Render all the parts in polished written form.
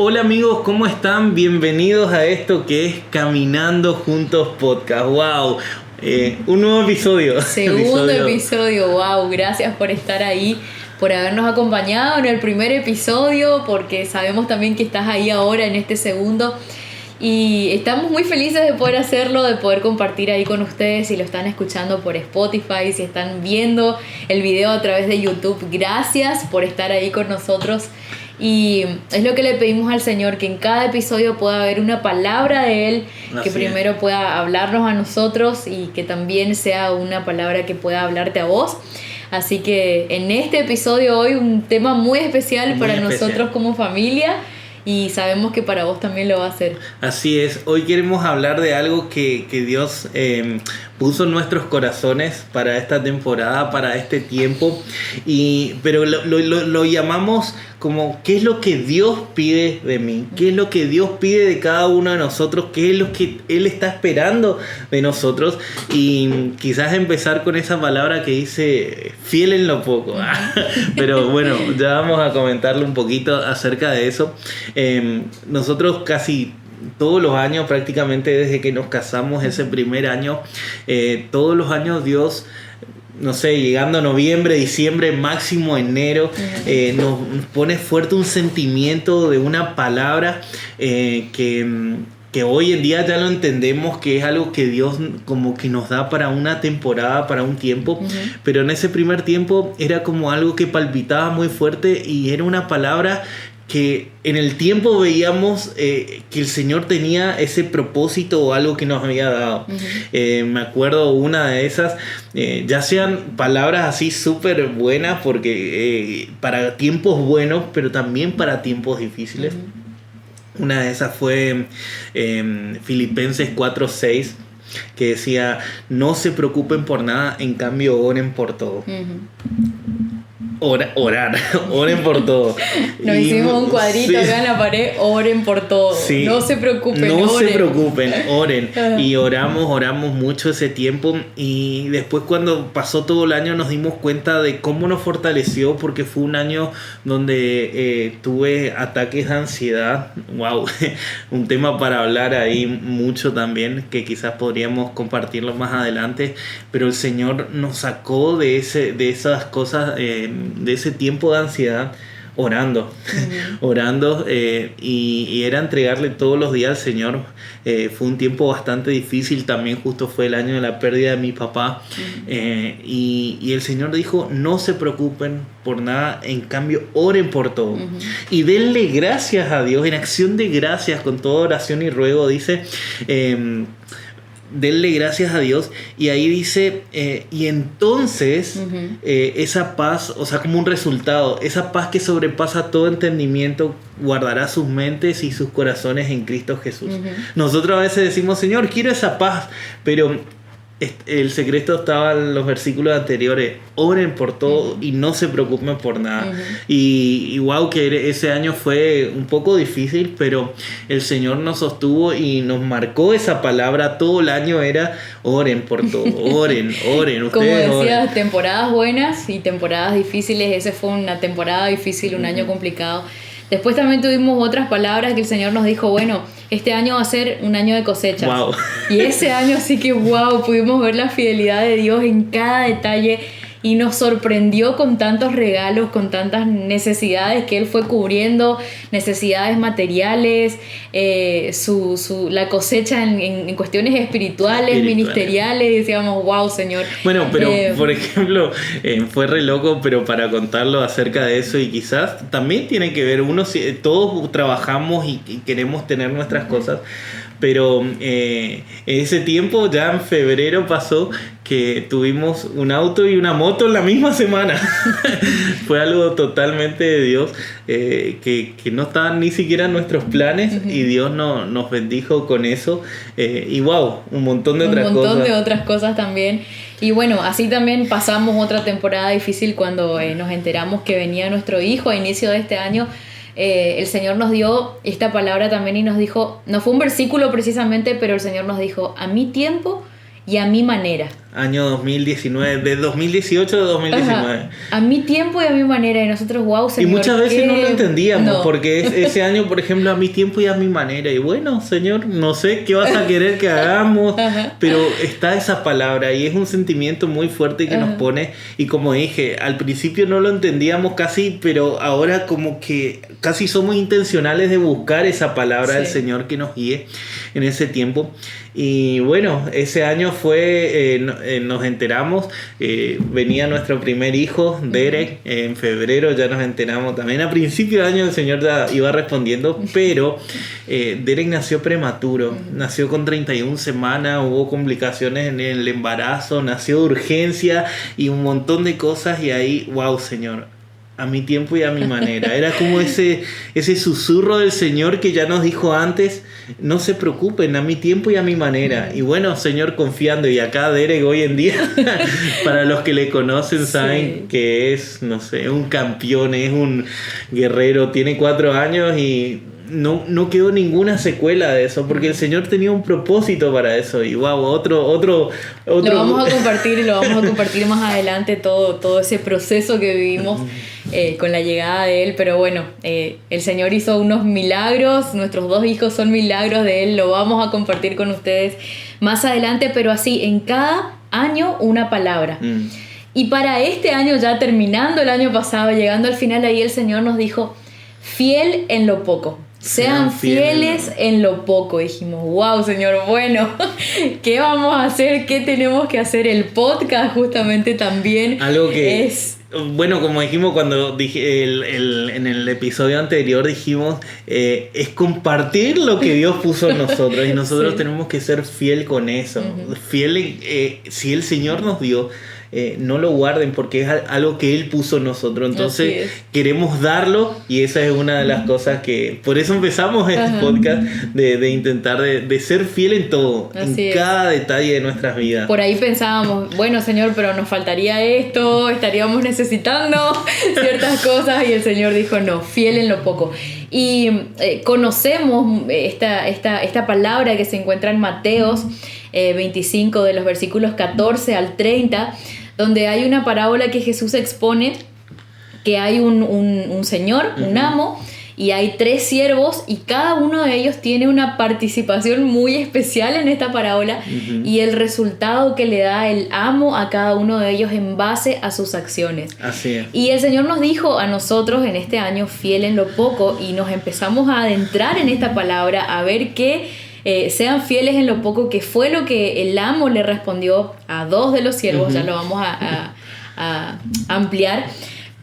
Hola amigos, ¿cómo están? Bienvenidos a esto que es Caminando Juntos Podcast. ¡Wow! Un nuevo episodio. Segundo episodio, wow, gracias por estar ahí, por habernos acompañado en el primer episodio, porque sabemos también que estás ahí ahora en este segundo. Y estamos muy felices de poder hacerlo, de poder compartir ahí con ustedes si lo están escuchando por Spotify, si están viendo el video a través de YouTube. Gracias por estar ahí con nosotros. Y es lo que le pedimos al Señor, que en cada episodio pueda haber una palabra de Él, que primero pueda hablarnos a nosotros y que también sea una palabra que pueda hablarte a vos. Así que en este episodio hoy un tema muy especial para nosotros como familia. Y sabemos que para vos también lo va a hacer. Así es, hoy queremos hablar de algo que Dios puso en nuestros corazones para esta temporada, para este tiempo, pero lo llamamos como ¿qué es lo que Dios pide de mí? ¿Qué es lo que Dios pide de cada uno de nosotros? ¿Qué es lo que Él está esperando de nosotros? Y quizás empezar con esa palabra que dice fiel en lo poco. Pero bueno, ya vamos a comentarle un poquito acerca de eso. Nosotros casi todos los años, prácticamente desde que nos casamos, ese primer año, todos los años Dios, no sé, llegando a noviembre, diciembre, máximo enero, nos pone fuerte un sentimiento de una palabra que hoy en día ya lo entendemos que es algo que Dios como que nos da para una temporada, para un tiempo, pero en ese primer tiempo era como algo que palpitaba muy fuerte y era una palabra que en el tiempo veíamos que el Señor tenía ese propósito o algo que nos había dado. Me acuerdo una de esas, ya sean palabras así súper buenas, porque para tiempos buenos, pero también para tiempos difíciles. Una de esas fue Filipenses 4:6, que decía, no se preocupen por nada, en cambio oren por todo. Orar, oren por todo. Nos hicimos un cuadrito acá en la pared, oren por todo. Sí. No se preocupen, oren. Y oramos mucho ese tiempo. Y después cuando pasó todo el año nos dimos cuenta de cómo nos fortaleció, porque fue un año donde tuve ataques de ansiedad. Wow, un tema para hablar ahí mucho también, que quizás podríamos compartirlo más adelante. Pero el Señor nos sacó de esas cosas, de ese tiempo de ansiedad, orando y era entregarle todos los días al Señor. Fue un tiempo bastante difícil también, justo fue el año de la pérdida de mi papá. Y el Señor dijo, no se preocupen por nada, en cambio oren por todo y denle gracias a Dios, en acción de gracias, con toda oración y ruego, dice, denle gracias a Dios. Y ahí dice, y entonces esa paz, o sea, como un resultado, esa paz que sobrepasa todo entendimiento, guardará sus mentes y sus corazones en Cristo Jesús. Nosotros a veces decimos, Señor, quiero esa paz, pero el secreto estaba en los versículos anteriores, oren por todo y no se preocupen por nada. Y wow, que ese año fue un poco difícil, pero el Señor nos sostuvo y nos marcó esa palabra. Todo el año era oren por todo, oren. Como decías, oren. Temporadas buenas y temporadas difíciles. Ese fue una temporada difícil, un año complicado. Después también tuvimos otras palabras que el Señor nos dijo, bueno, este año va a ser un año de cosechas. Wow. Y ese año sí que wow, pudimos ver la fidelidad de Dios en cada detalle y nos sorprendió con tantos regalos, con tantas necesidades que Él fue cubriendo, necesidades materiales, la cosecha en cuestiones espirituales, ministeriales. Decíamos, wow, Señor. Bueno, pero por ejemplo, fue re loco, pero para contarlo acerca de eso, y quizás también tiene que ver, todos trabajamos y queremos tener nuestras cosas, pero en ese tiempo, ya en febrero pasó que tuvimos un auto y una moto en la misma semana. Fue algo totalmente de Dios, que no estaban ni siquiera en nuestros planes, y Dios nos bendijo con eso. Y wow, un montón de otras cosas también. Y bueno, así también pasamos otra temporada difícil cuando nos enteramos que venía nuestro hijo a inicio de este año. El Señor nos dio esta palabra también y nos dijo, no fue un versículo precisamente, pero el Señor nos dijo, a mi tiempo y a mi manera. año 2019, de 2018 a 2019. Ajá. A mi tiempo y a mi manera, y nosotros, wow, Y Señor, muchas veces no lo entendíamos, No. porque ese año, por ejemplo, a mi tiempo y a mi manera. Y bueno, Señor, no sé qué vas a querer que hagamos, Ajá. pero está esa palabra y es un sentimiento muy fuerte que nos pone. Y como dije, al principio no lo entendíamos casi, pero ahora como que casi somos intencionales de buscar esa palabra del Señor que nos guíe en ese tiempo. Y bueno, ese año fue, nos enteramos, venía nuestro primer hijo, Derek, en febrero ya nos enteramos también. A principio de año el Señor ya iba respondiendo, pero Derek nació prematuro, nació con 31 semanas, hubo complicaciones en el embarazo, nació de urgencia y un montón de cosas, y ahí, wow, Señor, a mi tiempo y a mi manera. Era como ese susurro del Señor que ya nos dijo antes: no se preocupen, a mi tiempo y a mi manera. Y bueno, Señor, confiando. Y acá Derek hoy en día, para los que le conocen, saben que es, no sé, un campeón, es un guerrero, tiene 4 años y no quedó ninguna secuela de eso, porque el Señor tenía un propósito para eso. Y wow, otro. Lo vamos a compartir más adelante, todo ese proceso que vivimos con la llegada de Él. Pero bueno, el Señor hizo unos milagros, nuestros 2 hijos son milagros de Él, lo vamos a compartir con ustedes más adelante, pero así, en cada año una palabra. Y para este año, ya terminando el año pasado, llegando al final, ahí el Señor nos dijo: fiel en lo poco. Sean fieles en lo poco. Dijimos, wow, Señor, bueno, ¿qué vamos a hacer? ¿Qué tenemos que hacer? El podcast justamente también algo que es... Bueno, como dijimos cuando dije en el episodio anterior, dijimos, es compartir lo que Dios puso en nosotros, y nosotros tenemos que ser fiel con eso. Fiel, si el Señor nos dio, no lo guarden, porque es algo que Él puso en nosotros. Entonces queremos darlo, y esa es una de las cosas que por eso empezamos este podcast, de intentar de ser fiel en todo, en cada detalle de nuestras vidas. Por ahí pensábamos, bueno, Señor, pero nos faltaría esto, estaríamos necesitando ciertas cosas, y el Señor dijo no, fiel en lo poco. Y conocemos esta palabra que se encuentra en Mateos 25, de los versículos 14 al 30, donde hay una parábola que Jesús expone que hay un señor, un amo, y hay 3 siervos, y cada uno de ellos tiene una participación muy especial en esta parábola, y el resultado que le da el amo a cada uno de ellos en base a sus acciones. Así es. Y el Señor nos dijo a nosotros en este año, fiel en lo poco, y nos empezamos a adentrar en esta palabra, a ver que sean fieles en lo poco, que fue lo que el amo le respondió a 2 de los siervos. Ya lo vamos a ampliar.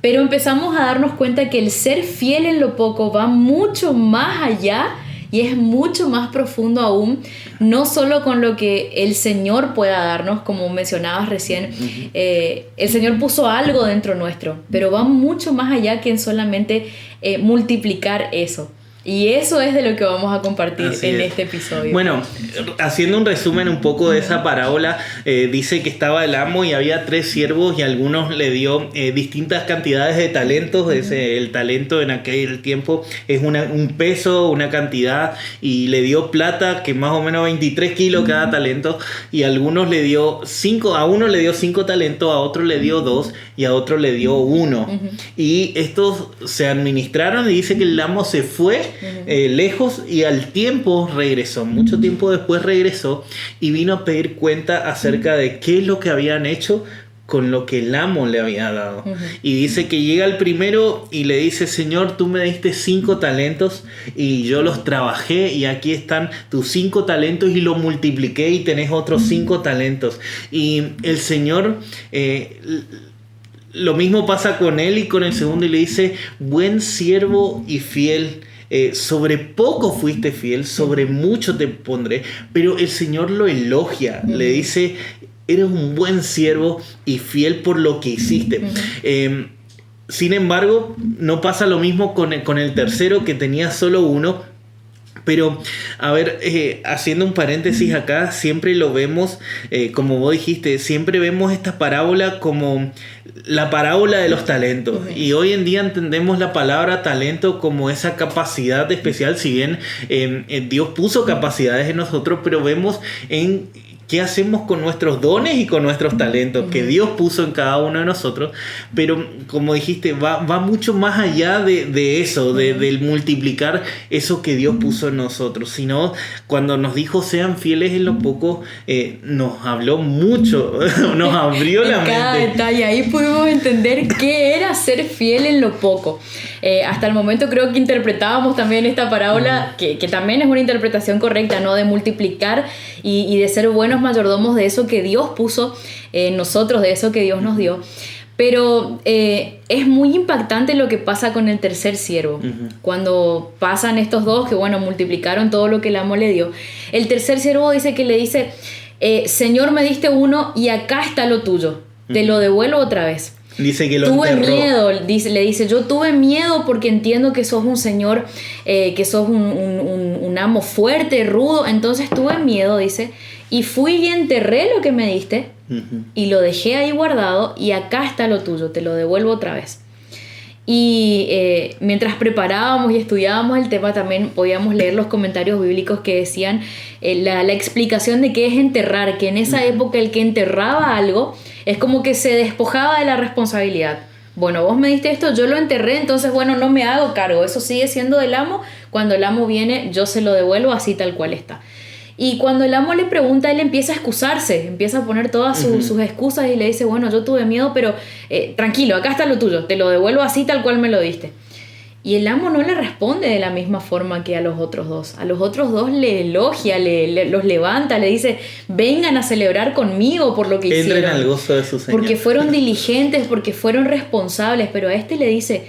Pero empezamos a darnos cuenta que el ser fiel en lo poco va mucho más allá y es mucho más profundo aún, no solo con lo que el Señor pueda darnos, como mencionabas recién. El Señor puso algo dentro nuestro, pero va mucho más allá que en solamente multiplicar eso. Y eso es de lo que vamos a compartir en este episodio. Bueno, haciendo un resumen un poco de esa parábola, dice que estaba el amo y había 3 siervos, y algunos le dio distintas cantidades de talentos. El talento en aquel tiempo es un peso, una cantidad, y le dio plata, que más o menos 23 kilos cada talento, y algunos le dio 5, a uno le dio 5 talentos, a otro le dio 2 y a otro le dio 1. Y estos se administraron, y dice que el amo se fue lejos, y al tiempo regresó, mucho tiempo después regresó, y vino a pedir cuenta acerca de qué es lo que habían hecho con lo que el amo le había dado. Y dice que llega el primero y le dice: Señor, tú me diste 5 talentos y yo los trabajé, y aquí están tus 5 talentos y lo multipliqué, y tenés otros 5 talentos. Y el Señor... lo mismo pasa con él y con el segundo, y le dice: buen siervo y fiel, sobre poco fuiste fiel, sobre mucho te pondré. Pero el Señor lo elogia, le dice: eres un buen siervo y fiel por lo que hiciste. Sin embargo, no pasa lo mismo con el tercero, que tenía solo 1. Pero, a ver, haciendo un paréntesis acá, siempre lo vemos, como vos dijiste, siempre vemos esta parábola como la parábola de los talentos. Y hoy en día entendemos la palabra talento como esa capacidad especial. Si bien Dios puso capacidades en nosotros, pero vemos en qué hacemos con nuestros dones y con nuestros talentos que Dios puso en cada uno de nosotros. Pero como dijiste, va mucho más allá de eso, del multiplicar eso que Dios puso en nosotros. Sino cuando nos dijo sean fieles en lo poco, nos habló mucho, nos abrió la mente. Cada detalle, ahí pudimos entender qué era ser fiel en lo poco. Hasta el momento creo que interpretábamos también esta parábola, que también es una interpretación correcta, ¿no? De multiplicar y de ser buenos mayordomos de eso que Dios puso en nosotros, de eso que Dios nos dio. Pero es muy impactante lo que pasa con el tercer siervo. Cuando pasan estos dos que, bueno, multiplicaron todo lo que el amo le dio. El tercer siervo dice que le dice, Señor, me diste uno y acá está lo tuyo. Te lo devuelvo otra vez. Dice que lo tuve enterró. Miedo, le dice, yo tuve miedo porque entiendo que sos un señor, que sos un amo fuerte, rudo. Entonces tuve miedo, dice, y fui y enterré lo que me diste y lo dejé ahí guardado y acá está lo tuyo, te lo devuelvo otra vez. Y mientras preparábamos y estudiábamos el tema también podíamos leer los comentarios bíblicos que decían la explicación de qué es enterrar, que en esa época el que enterraba algo es como que se despojaba de la responsabilidad. Bueno, vos me diste esto, yo lo enterré, entonces bueno, no me hago cargo, eso sigue siendo del amo, cuando el amo viene yo se lo devuelvo así tal cual está. Y cuando el amo le pregunta, él empieza a excusarse, empieza a poner todas sus excusas y le dice, bueno, yo tuve miedo, pero tranquilo, acá está lo tuyo, te lo devuelvo así tal cual me lo diste. Y el amo no le responde de la misma forma que a los otros dos. A los otros dos le elogia, los levanta, le dice, vengan a celebrar conmigo por lo que hicieron. Entren al gozo de su Señor. Porque fueron diligentes, porque fueron responsables, pero a este le dice...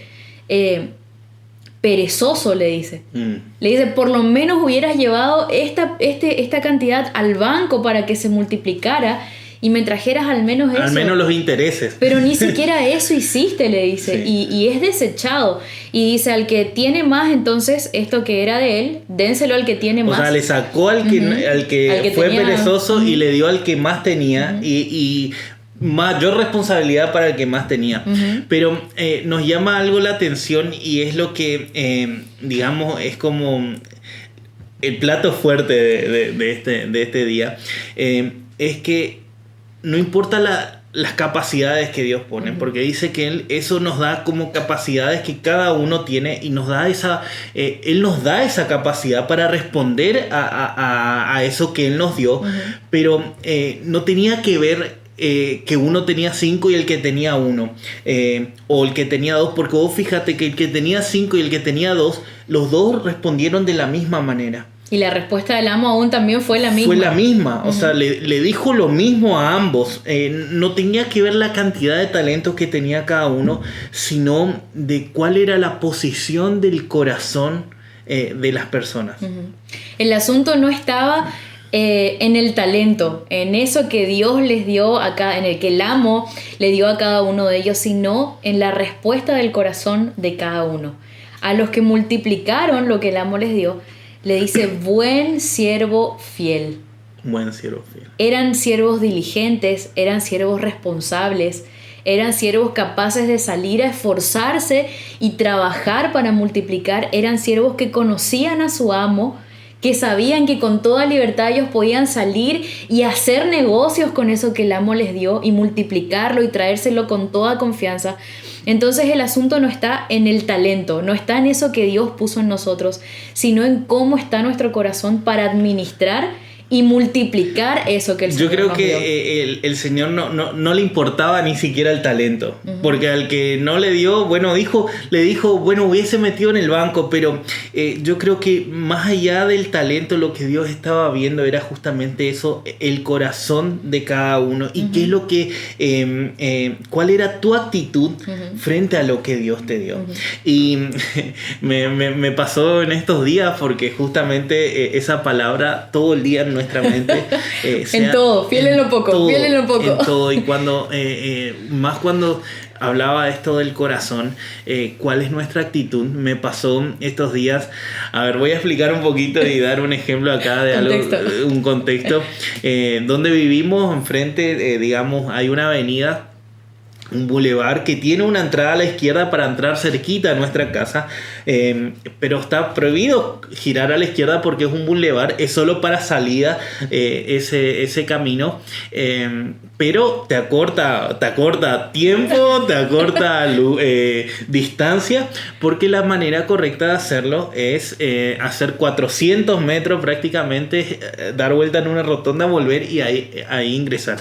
perezoso, le dice. Le dice, por lo menos hubieras llevado esta cantidad al banco para que se multiplicara y me trajeras al menos eso. Al menos los intereses. Pero ni siquiera eso hiciste, le dice. Sí. Y es desechado. Y dice, al que tiene más, entonces, esto que era de él, dénselo al que tiene más. O sea, le sacó al que fue tenía, perezoso y le dio al que más tenía y mayor responsabilidad para el que más tenía. Pero nos llama algo la atención y es lo que, digamos, es como el plato fuerte de este día. Es que no importa las capacidades que Dios pone, porque dice que eso nos da como capacidades que cada uno tiene y nos da Él nos da esa capacidad para responder a eso que Él nos dio, pero no tenía que ver que uno tenía 5 y el que tenía 1, o el que tenía 2, porque vos fíjate que el que tenía 5 y el que tenía 2, los dos respondieron de la misma manera. Y la respuesta del amo aún también fue la misma. Fue la misma, o sea, le dijo lo mismo a ambos. No tenía que ver la cantidad de talentos que tenía cada uno, sino de cuál era la posición del corazón de las personas. El asunto no estaba en el talento, en eso que Dios les dio acá, en el que el amo le dio a cada uno de ellos, sino en la respuesta del corazón de cada uno. A los que multiplicaron lo que el amo les dio, le dice, buen siervo fiel. Buen siervo fiel. Eran siervos diligentes, eran siervos responsables, eran siervos capaces de salir a esforzarse y trabajar para multiplicar, eran siervos que conocían a su amo, que sabían que con toda libertad ellos podían salir y hacer negocios con eso que el amo les dio y multiplicarlo y traérselo con toda confianza. Entonces el asunto no está en el talento, no está en eso que Dios puso en nosotros, sino en cómo está nuestro corazón para administrar y multiplicar eso que el Señor nos dio. Yo creo que el Señor no le importaba ni siquiera el talento, porque al que no le dio, bueno, le dijo, bueno, hubiese metido en el banco, pero yo creo que más allá del talento, lo que Dios estaba viendo era justamente eso, el corazón de cada uno, y qué es lo que, cuál era tu actitud frente a lo que Dios te dio. Y me pasó en estos días, porque justamente esa palabra todo el día nuestra mente en todo, fiel en lo poco, fiel en lo poco. En todo, y cuando más cuando hablaba esto del corazón, cuál es nuestra actitud, me pasó estos días. A ver, voy a explicar un poquito y dar un ejemplo acá de un contexto. Donde vivimos, enfrente, digamos, hay una avenida un bulevar que tiene una entrada a la izquierda para entrar cerquita a nuestra casa, pero está prohibido girar a la izquierda porque es un bulevar, es solo para salida ese camino, pero te acorta tiempo, te acorta distancia, porque la manera correcta de hacerlo es hacer 400 metros prácticamente, dar vuelta en una rotonda, volver y ahí ingresar.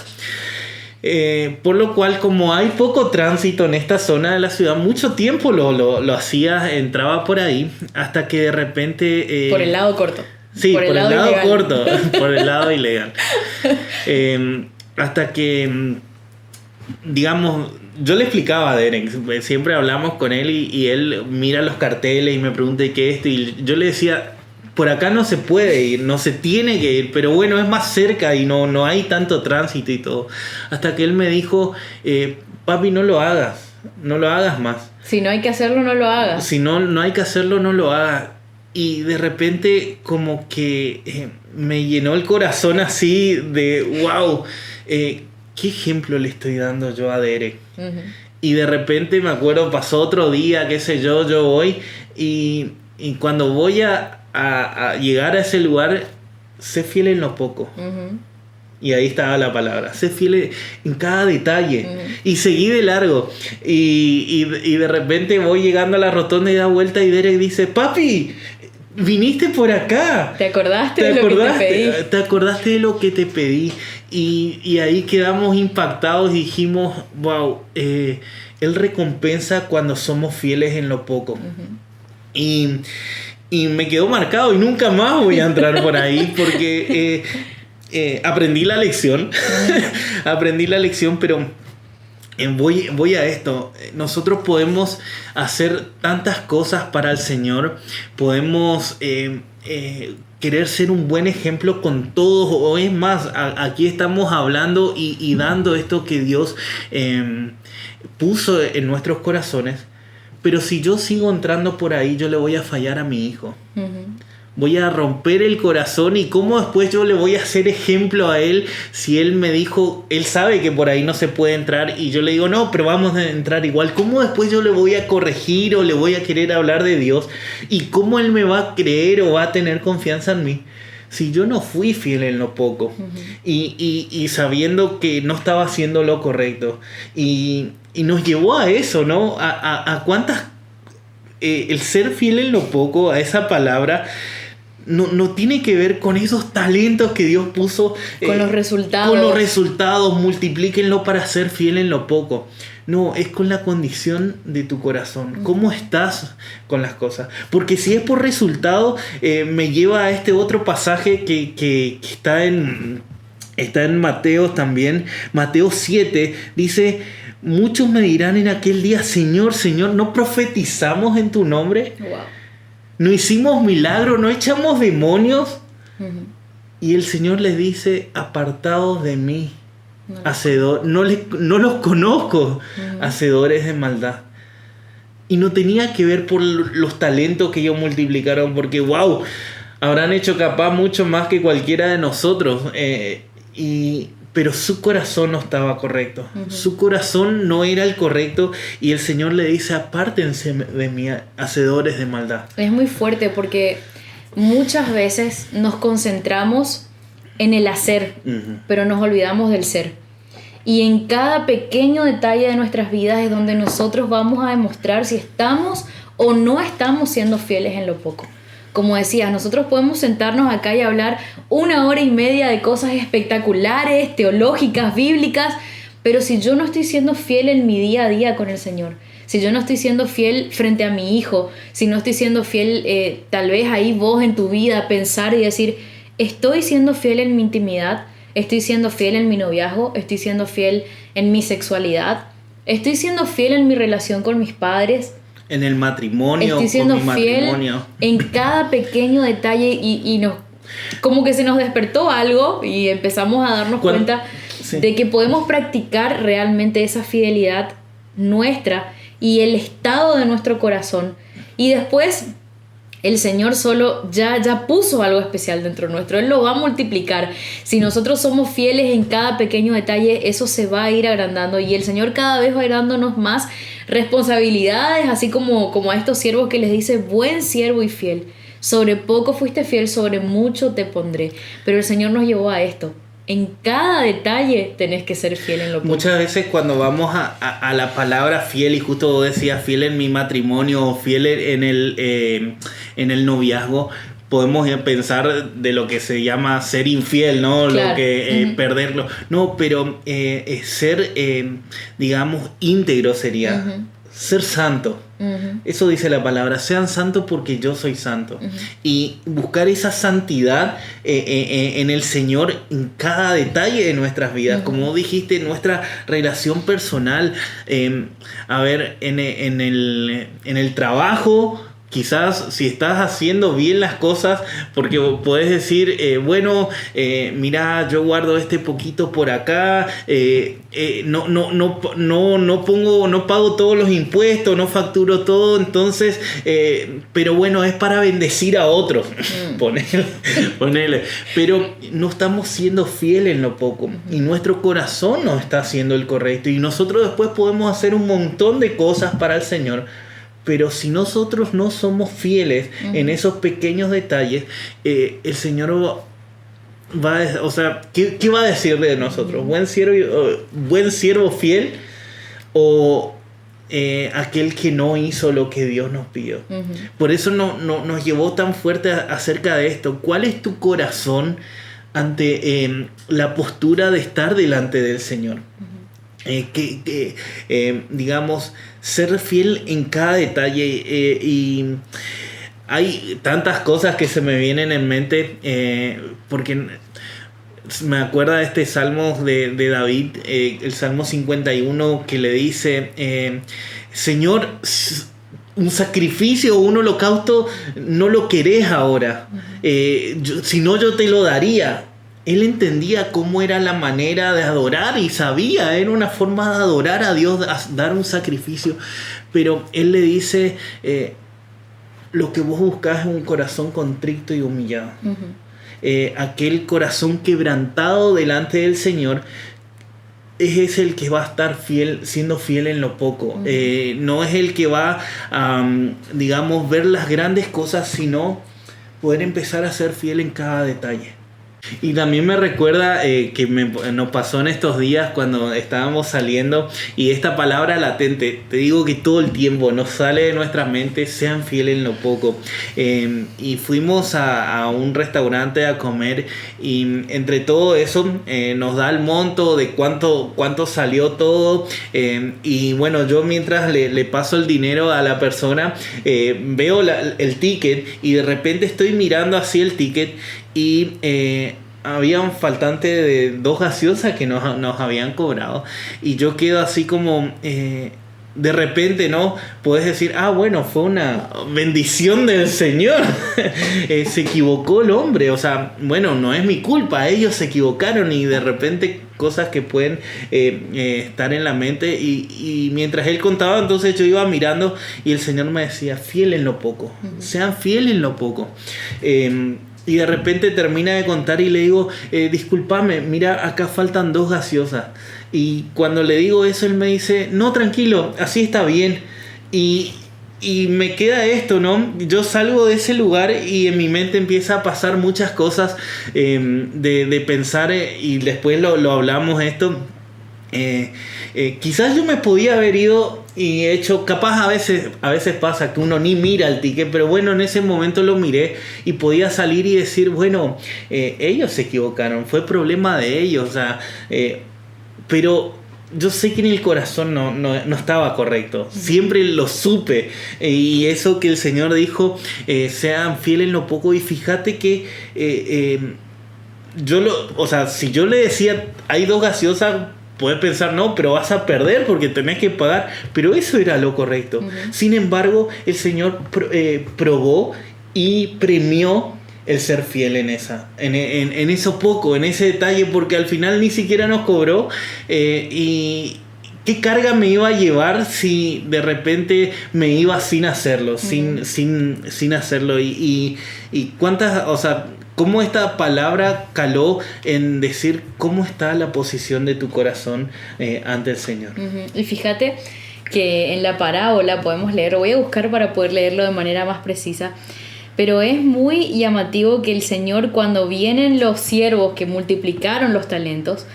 Por lo cual, como hay poco tránsito en esta zona de la ciudad, mucho tiempo lo hacía, entraba por ahí, hasta que de repente... por el lado corto. Sí, por el lado ilegal. corto, por el lado ilegal. Hasta que, digamos, yo le explicaba a Derek, siempre hablamos con él y él mira los carteles y me pregunta qué es esto, y yo le decía... Por acá no se puede ir, no se tiene que ir, pero bueno, es más cerca y no hay tanto tránsito y todo. Hasta que él me dijo, papi, no lo hagas más. Si no hay que hacerlo, no lo hagas. Si no hay que hacerlo, no lo hagas. Y de repente como que me llenó el corazón así de, wow, ¿qué ejemplo le estoy dando yo a Derek? Uh-huh. Y de repente me acuerdo, pasó otro día, qué sé yo voy y cuando voy a llegar a ese lugar, sé fiel en lo poco. Uh-huh. Y ahí estaba la palabra, sé fiel en cada detalle. Uh-huh. Y seguí de largo. Y de repente voy llegando a la rotonda y da vuelta y Derek dice, papi, viniste por acá. ¿Te acordaste de lo que te pedí? ¿Te acordaste de lo que te pedí? Y ahí quedamos impactados y dijimos, wow, Él recompensa cuando somos fieles en lo poco. Uh-huh. Y me quedó marcado y nunca más voy a entrar por ahí porque aprendí la lección. Aprendí la lección, pero voy a esto. Nosotros podemos hacer tantas cosas para el Señor. Podemos querer ser un buen ejemplo con todos. O es más, aquí estamos hablando y dando esto que Dios puso en nuestros corazones. Pero si yo sigo entrando por ahí, yo le voy a fallar a mi hijo. Uh-huh. Voy a romper el corazón. ¿Y cómo después yo le voy a hacer ejemplo a él si él me dijo, él sabe que por ahí no se puede entrar y yo le digo, no, pero vamos a entrar igual? ¿Cómo después yo le voy a corregir o le voy a querer hablar de Dios? ¿Y cómo él me va a creer o va a tener confianza en mí si yo no fui fiel en lo poco? Uh-huh. Y sabiendo que no estaba haciendo lo correcto. Y nos llevó a eso, ¿no? A cuántas... el ser fiel en lo poco, a esa palabra, no tiene que ver con esos talentos que Dios puso. Con los resultados. Con los resultados, multiplíquenlo para ser fiel en lo poco. No, es con la condición de tu corazón. Uh-huh. ¿Cómo estás con las cosas? Porque si es por resultado, me lleva a este otro pasaje que está en Mateo también. Mateo 7 dice... Muchos me dirán en aquel día, Señor, Señor, ¿no profetizamos en tu nombre? Wow. ¿No hicimos milagros? ¿No echamos demonios? Uh-huh. Y el Señor les dice, apartados de mí, no los conozco, uh-huh. Hacedores de maldad. Y no tenía que ver por los talentos que ellos multiplicaron, porque wow, habrán hecho capaz mucho más que cualquiera de nosotros. Pero su corazón no estaba correcto. Uh-huh. Su corazón no era el correcto. Y el Señor le dice, apártense de mí, hacedores de maldad. Es muy fuerte porque muchas veces nos concentramos en el hacer, uh-huh. pero nos olvidamos del ser. Y en cada pequeño detalle de nuestras vidas es donde nosotros vamos a demostrar si estamos o no estamos siendo fieles en lo poco. Como decías, nosotros podemos sentarnos acá y hablar 1 hora y media de cosas espectaculares, teológicas, bíblicas, pero si yo no estoy siendo fiel en mi día a día con el Señor, si yo no estoy siendo fiel frente a mi hijo, si no estoy siendo fiel, tal vez ahí vos en tu vida, pensar y decir, estoy siendo fiel en mi intimidad, estoy siendo fiel en mi noviazgo, estoy siendo fiel en mi sexualidad, estoy siendo fiel en mi relación con mis padres, en el matrimonio, estoy siendo con mi fiel matrimonio. En cada pequeño detalle y nos, como que se nos despertó algo y empezamos a darnos cuenta sí. de que podemos practicar realmente esa fidelidad nuestra y el estado de nuestro corazón. Y después El Señor solo ya puso algo especial dentro nuestro. Él lo va a multiplicar. Si nosotros somos fieles en cada pequeño detalle, eso se va a ir agrandando. Y el Señor cada vez va a ir dándonos más responsabilidades, así como a estos siervos que les dice: buen siervo y fiel. Sobre poco fuiste fiel, sobre mucho te pondré. Pero el Señor nos llevó a esto. En cada detalle tenés que ser fiel en lo poco. Muchas veces cuando vamos a la palabra fiel, y justo vos decías fiel en mi matrimonio o fiel en el noviazgo, podemos pensar de lo que se llama ser infiel, ¿no? Claro. Lo que perderlo. No, pero ser, digamos, íntegro sería ser santo. Eso dice la palabra: sean santos porque yo soy santo. Y buscar esa santidad en el Señor en cada detalle de nuestras vidas. Como dijiste, nuestra relación personal, a ver, en el trabajo. Quizás si estás haciendo bien las cosas, porque podés decir, mira, yo guardo este poquito por acá, no pago todos los impuestos, no facturo todo, entonces, pero bueno, es para bendecir a otros, ponele. Pero no estamos siendo fieles en lo poco, y nuestro corazón no está haciendo el correcto, y nosotros después podemos hacer un montón de cosas para el Señor. Pero si nosotros no somos fieles en esos pequeños detalles, el Señor ¿qué va a decir de nosotros? ¿Buen siervo fiel o aquel que no hizo lo que Dios nos pidió? Por eso nos llevó tan fuerte acerca de esto. ¿Cuál es tu corazón ante la postura de estar delante del Señor? Digamos, ser fiel en cada detalle, y hay tantas cosas que se me vienen en mente, porque me acuerda de este salmo de David, el Salmo 51, que le dice: Señor, un sacrificio o un holocausto no lo querés ahora, si no yo te lo daría. Él entendía cómo era la manera de adorar y sabía, era una forma de adorar a Dios, dar un sacrificio. Pero Él le dice, lo que vos buscás es un corazón contrito y humillado. Aquel corazón quebrantado delante del Señor es el que va a estar siendo fiel en lo poco. No es el que va a, digamos, ver las grandes cosas, sino poder empezar a ser fiel en cada detalle. Y también me recuerda que nos pasó en estos días cuando estábamos saliendo, y esta palabra latente, te digo que todo el tiempo nos sale de nuestra mente: sean fieles en lo poco. Y fuimos a un restaurante a comer, y entre todo eso nos da el monto de cuánto salió todo, y bueno, yo mientras le paso el dinero a la persona, veo el ticket, y de repente estoy mirando así el ticket, y había un faltante de 2 gaseosas que nos habían cobrado, y yo quedo así como de repente, ¿no? Puedes decir, bueno, fue una bendición del Señor. Se equivocó el hombre, o sea, bueno, no es mi culpa, ellos se equivocaron, y de repente cosas que pueden estar en la mente, y mientras él contaba, entonces yo iba mirando, y el Señor me decía: fiel en lo poco, sean fieles en lo poco. Y de repente termina de contar y le digo, discúlpame, mira, acá faltan 2 gaseosas. Y cuando le digo eso, él me dice, no, tranquilo, así está bien. Y me queda esto, ¿no? Yo salgo de ese lugar y en mi mente empieza a pasar muchas cosas, de pensar, y después lo hablamos esto. Quizás yo me podía haber ido y hecho, capaz a veces pasa que uno ni mira el ticket, pero bueno, en ese momento lo miré y podía salir y decir, bueno, ellos se equivocaron, fue problema de ellos, o sea, pero yo sé que en el corazón no estaba correcto, siempre lo supe, y eso que el Señor dijo, sean fieles en lo poco. Y fíjate que si yo le decía, hay 2 gaseosas, puedes pensar, no, pero vas a perder porque tenés que pagar. Pero eso era lo correcto. Sin embargo, el Señor probó y premió el ser fiel en eso poco, en ese detalle, porque al final ni siquiera nos cobró. Y ¿qué carga me iba a llevar si de repente me iba sin hacerlo, sin hacerlo? Y cuántas, o sea, cómo esta palabra caló en decir cómo está la posición de tu corazón ante el Señor. Y fíjate que en la parábola podemos leer, voy a buscar para poder leerlo de manera más precisa, pero es muy llamativo que el Señor, cuando vienen los siervos que multiplicaron los talentos,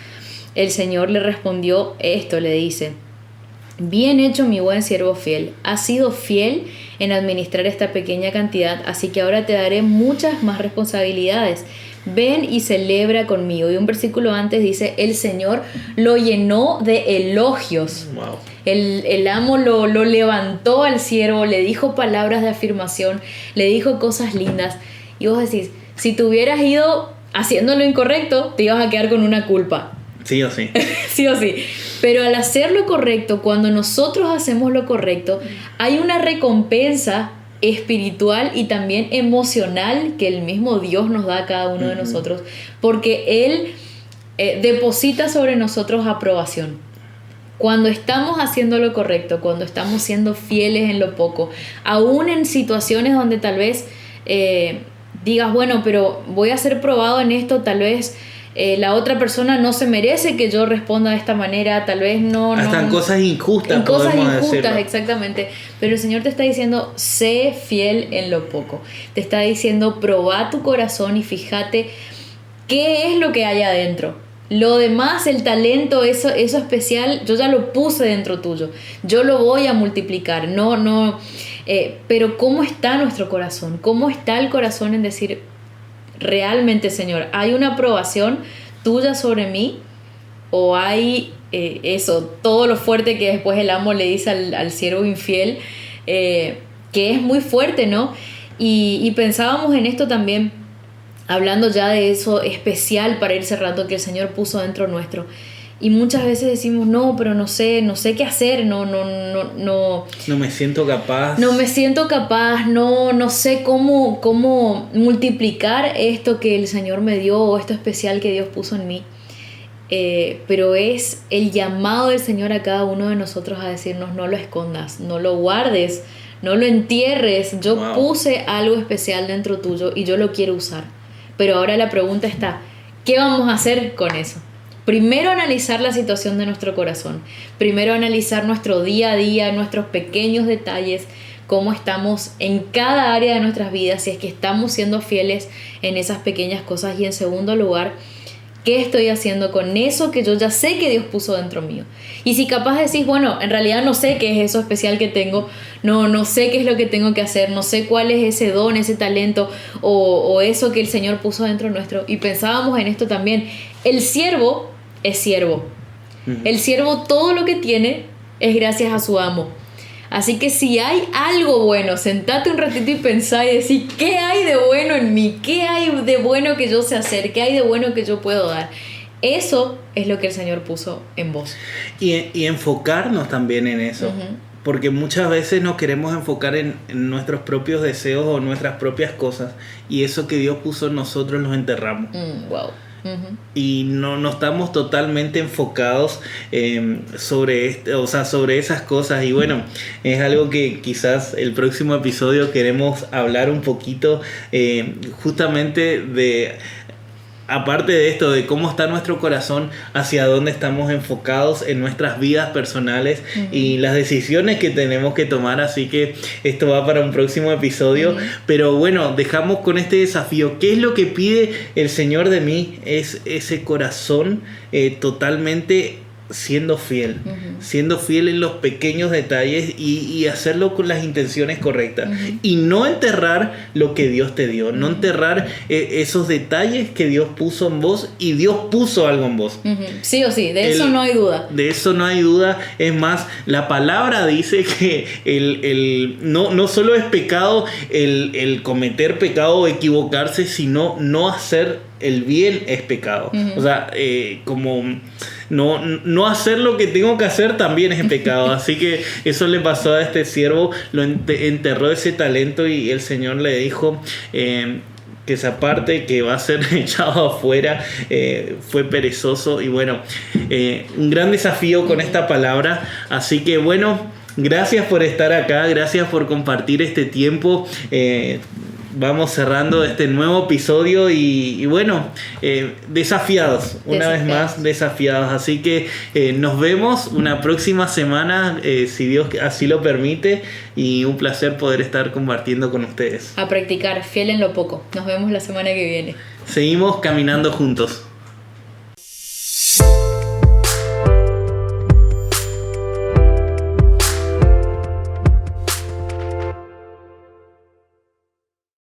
el Señor le respondió esto, le dice: bien hecho, mi buen siervo fiel, has sido fiel en administrar esta pequeña cantidad, así que ahora te daré muchas más responsabilidades. Ven y celebra conmigo. Y un versículo antes dice: el Señor lo llenó de elogios. Wow. El amo lo levantó al siervo, le dijo palabras de afirmación, le dijo cosas lindas. Y vos decís, si te hubieras ido haciendo lo incorrecto, te ibas a quedar con una culpa. Sí o sí. Sí o sí. Pero al hacer lo correcto, cuando nosotros hacemos lo correcto, hay una recompensa espiritual y también emocional que el mismo Dios nos da a cada uno de nosotros, porque Él deposita sobre nosotros aprobación. Cuando estamos haciendo lo correcto, cuando estamos siendo fieles en lo poco, aún en situaciones donde tal vez digas, bueno, pero voy a ser probado en esto, tal vez la otra persona no se merece que yo responda de esta manera, tal vez no... Hasta en cosas injustas. En cosas injustas, decirlo. Exactamente. Pero el Señor te está diciendo, sé fiel en lo poco. Te está diciendo, probá tu corazón y fíjate qué es lo que hay adentro. Lo demás, el talento, eso especial, yo ya lo puse dentro tuyo. Yo lo voy a multiplicar. Pero ¿cómo está nuestro corazón? ¿Cómo está el corazón en decir... realmente, Señor, ¿hay una aprobación tuya sobre mí? ¿O hay todo lo fuerte que después el amo le dice al siervo infiel, que es muy fuerte, ¿no? Y pensábamos en esto también, hablando ya de eso especial para ir cerrando que el Señor puso dentro nuestro. Y muchas veces decimos, no, pero no sé qué hacer, no me siento capaz. No me siento capaz, no sé cómo multiplicar esto que el Señor me dio o esto especial que Dios puso en mí. Pero es el llamado del Señor a cada uno de nosotros a decirnos, no lo escondas, no lo guardes, no lo entierres. Yo puse algo especial dentro tuyo y yo lo quiero usar. Pero ahora la pregunta está, ¿qué vamos a hacer con eso? Primero analizar la situación de nuestro corazón, primero analizar nuestro día a día, nuestros pequeños detalles, cómo estamos en cada área de nuestras vidas, si es que estamos siendo fieles en esas pequeñas cosas, y en segundo lugar, ¿qué estoy haciendo con eso que yo ya sé que Dios puso dentro mío? Y si capaz decís, bueno, en realidad no sé qué es eso especial que tengo, no sé qué es lo que tengo que hacer, no sé cuál es ese don, ese talento o eso que el Señor puso dentro nuestro. Y pensábamos en esto también, el siervo es siervo. El siervo todo lo que tiene es gracias a su amo. Así que si hay algo bueno, sentate un ratito y pensá y decís, ¿qué hay de bueno en mí? ¿Qué hay de bueno que yo sé hacer? ¿Qué hay de bueno que yo puedo dar? Eso es lo que el Señor puso en vos. Y enfocarnos también en eso. Porque muchas veces nos queremos enfocar en nuestros propios deseos o nuestras propias cosas. Y eso que Dios puso en nosotros los enterramos. Wow. Y no estamos totalmente enfocados sobre esas cosas. Y bueno, es algo que quizás el próximo episodio queremos hablar un poquito, justamente de, aparte de esto, de cómo está nuestro corazón, hacia dónde estamos enfocados en nuestras vidas personales y las decisiones que tenemos que tomar. Así que esto va para un próximo episodio. Pero bueno, dejamos con este desafío. ¿Qué es lo que pide el Señor de mí? Es ese corazón totalmente siendo fiel. Siendo fiel en los pequeños detalles y hacerlo con las intenciones correctas. Y no enterrar lo que Dios te dio. No enterrar esos detalles que Dios puso en vos, y Dios puso algo en vos. Sí o sí, eso no hay duda. De eso no hay duda. Es más, la palabra dice que no solo es pecado el cometer pecado o equivocarse, sino no hacer el bien es pecado. O sea, como no hacer lo que tengo que hacer también es pecado. Así que eso le pasó a este siervo, lo enterró ese talento y el Señor le dijo, que se aparte, que va a ser echado afuera, fue perezoso. Y bueno, un gran desafío con esta palabra. Así que bueno, gracias por estar acá, gracias por compartir este tiempo. Vamos cerrando este nuevo episodio y bueno, desafiados, una vez más desafiados. Así que nos vemos una próxima semana, si Dios así lo permite, y un placer poder estar compartiendo con ustedes. A practicar, fiel en lo poco. Nos vemos la semana que viene. Seguimos caminando juntos.